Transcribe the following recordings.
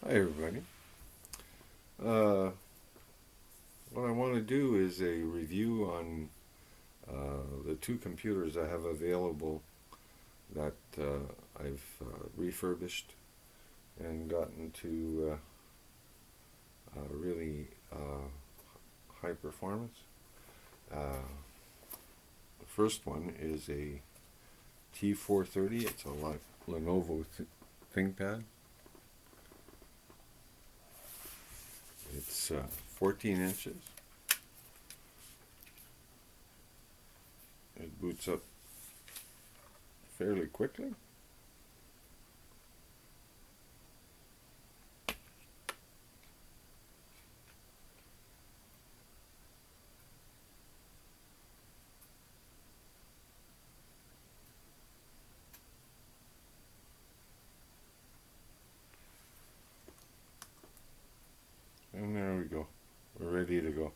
Hi everybody. Uh, what I want to do is a review on the two computers I have available that I've refurbished and gotten to really high performance. Uh, the first one is a T430. It's a Lenovo ThinkPad. It's 14 inches. It boots up fairly quickly. And there we go. We're ready to go.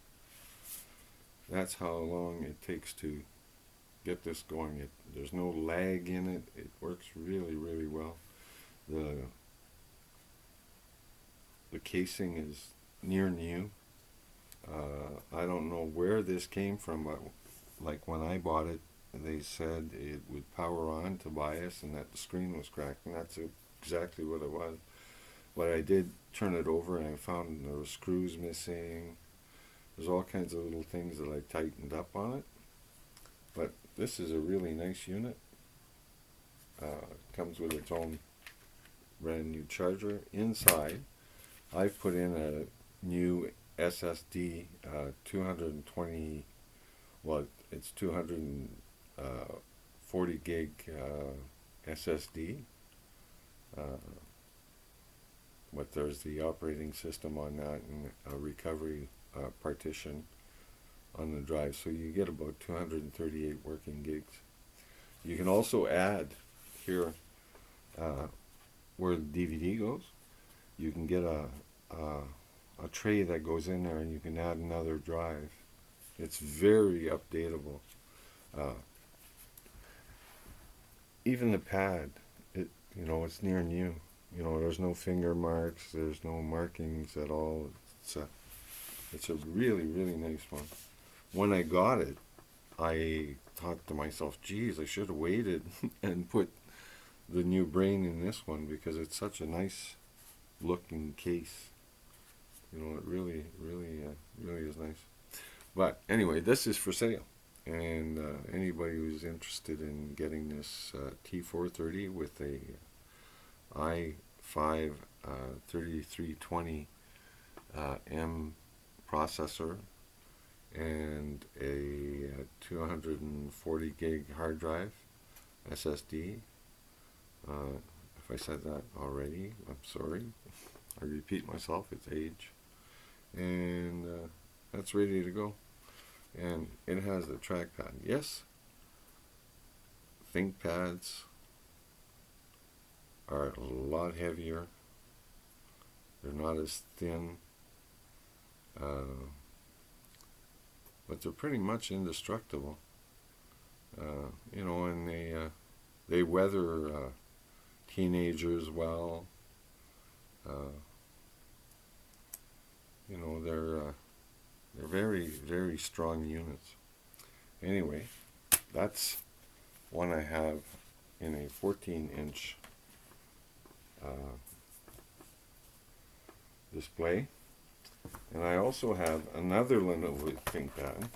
That's how long it takes to get this going. There's no lag in it. It works really, really well. The the casing is near new. I don't know where this came from, but like when I bought it, they said it would power on to BIOS and that the screen was cracked, and that's exactly what it was. But I did turn it over and I found there were screws missing. There's all kinds of little things that I tightened up on it. But this is a really nice unit. Comes with its own brand new charger. Inside, I've put in a new SSD, 220, well, it's 240 gig SSD. But there's the operating system on that and a recovery partition on the drive, so you get about 238 working gigs. You can also add here where the DVD goes. You can get a tray that goes in there, and you can add another drive. It's very updatable. Uh, Even the pad, it's near new. There's no finger marks. There's no markings at all. It's a really, really nice one. When I got it, I thought to myself, geez, I should have waited and put the new brain in this one because it's such a nice looking case. It really, really, really is nice. But anyway, this is for sale. And anybody who's interested in getting this T430 with a i5 3320 M processor and a 240 gig hard drive SSD. If I said that already, I'm sorry. I repeat myself, it's age. And that's ready to go. And it has the trackpad. Yes, ThinkPads are a lot heavier. They're not as thin. But they're pretty much indestructible. And they weather teenagers well. They're very, very strong units. Anyway, that's one I have in a 14-inch display. And I also have another Lenovo ThinkPad.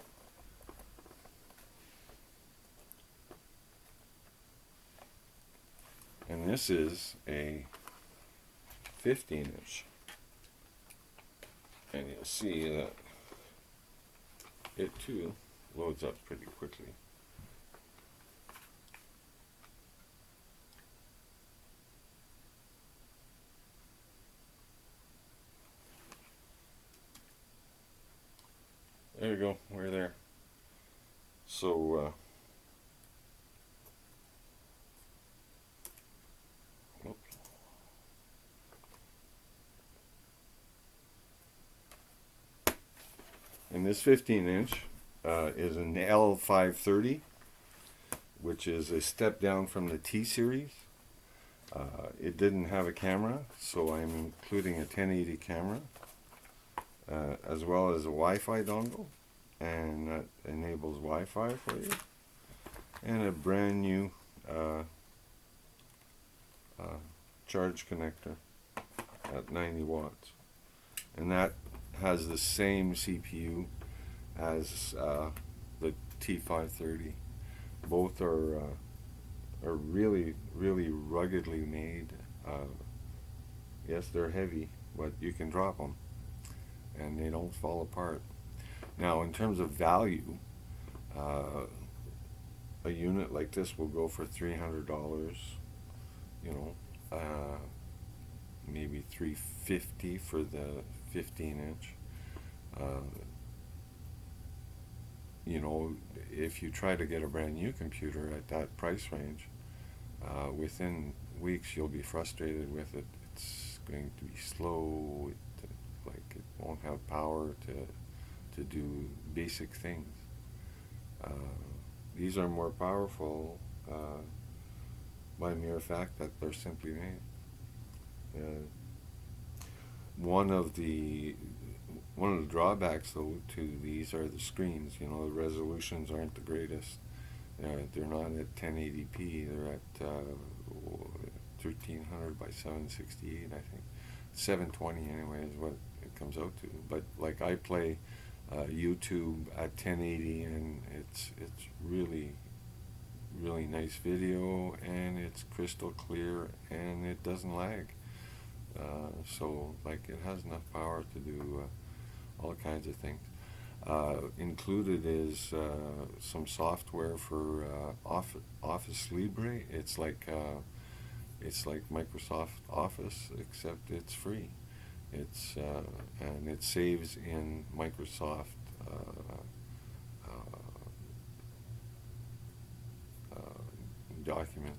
And this is a 15-inch. And you'll see that it too loads up pretty quickly. There you go, we're there. So, and this 15-inch is an L530, which is a step down from the T series. It didn't have a camera, so I'm including a 1080 camera, as well as a Wi-Fi dongle, and that enables Wi-Fi for you, and a brand new charge connector at 90 watts, and that has the same CPU as the T430. Both are really, really ruggedly made. Yes, they're heavy, but you can drop them and they don't fall apart. Now, in terms of value, a unit like this will go for $300, you know, maybe $350 for the 15-inch. You know, if you try to get a brand new computer at that price range, within weeks you'll be frustrated with it. It's going to be slow, it won't have power to do basic things. These are more powerful by mere fact that they're simply made. One of the drawbacks, though, to these are the screens. You know, the resolutions aren't the greatest. They're not at 1080p. They're at 1300 by 768, I think. 720 anyway is what it comes out to. But like I play YouTube at 1080, and it's really, really nice video, and it's crystal clear, and it doesn't lag. So like it has enough power to do all kinds of things. Included is some software for Office Libre. It's like Microsoft Office, except it's free. It's and it saves in Microsoft document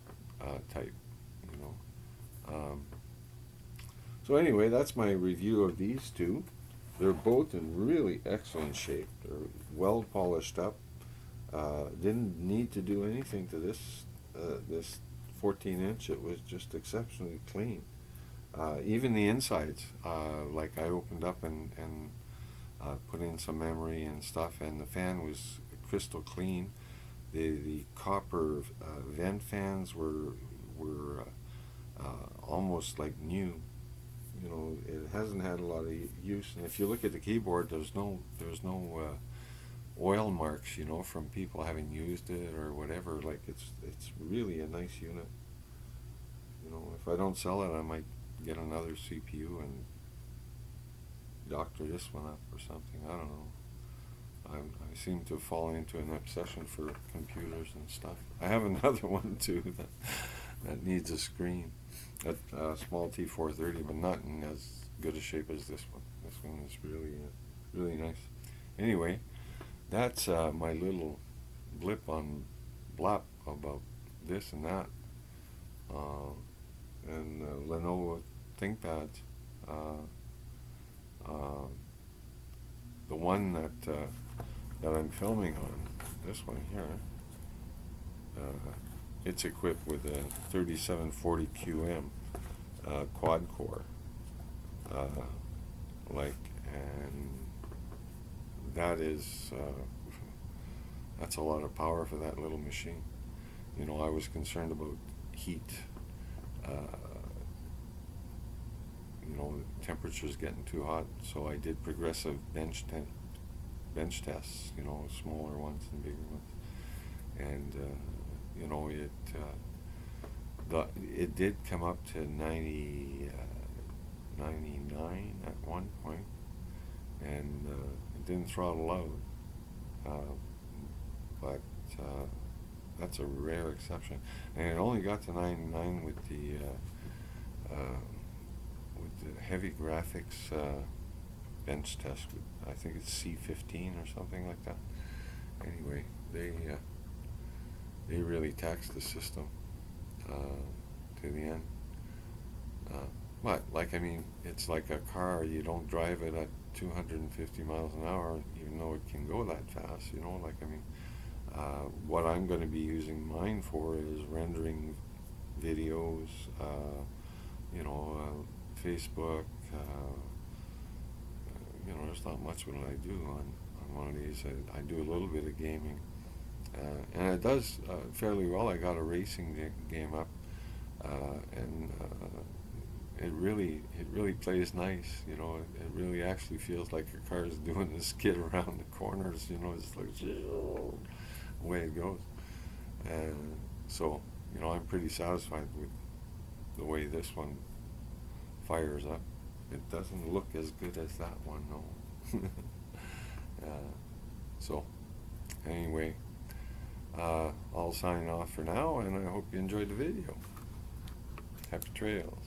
type, you know. So anyway, that's my review of these two. They're both in really excellent shape. They're well polished up. Didn't need to do anything to this 14-inch. It was just exceptionally clean. Even the insides, like I opened up and put in some memory and stuff, and the fan was crystal clean. The copper vent fans were almost like new. You know, it hasn't had a lot of use, and if you look at the keyboard, there's no oil marks, you know, from people having used it or whatever. Like it's really a nice unit. You know, if I don't sell it, I might get another CPU and doctor this one up or something. I don't know. I seem to have fallen into an obsession for computers and stuff. I have another one too that needs a screen. A small T430, but not in as good a shape as this one. This one is really, really nice. Anyway, that's my little blap about this and that. And Lenovo ThinkPads. The one that I'm filming on, this one here, it's equipped with a 3740 QM quad core, and that is that's a lot of power for that little machine. You know, I was concerned about heat. You know, temperatures getting too hot, so I did progressive bench tests. You know, smaller ones and bigger ones, and you know, it did come up to 99 at one point, and it didn't throttle out, but that's a rare exception. And it only got to 99 with the heavy graphics bench test. I think it's C15 or something like that. Anyway, they really taxed the system to the end. But, like, I mean, it's like a car. You don't drive it at 250 miles an hour, even though it can go that fast, you know? Like, I mean, what I'm going to be using mine for is rendering videos, Facebook. There's not much what I do on one of these. I do a little bit of gaming, and it does fairly well. I got a racing game up, and it really plays nice. It really actually feels like a car is doing a skid around the corners. It's like the way it goes, and so I'm pretty satisfied with the way this one fires up. It doesn't look as good as that one, though. So, anyway, I'll sign off for now, and I hope you enjoyed the video. Happy trails.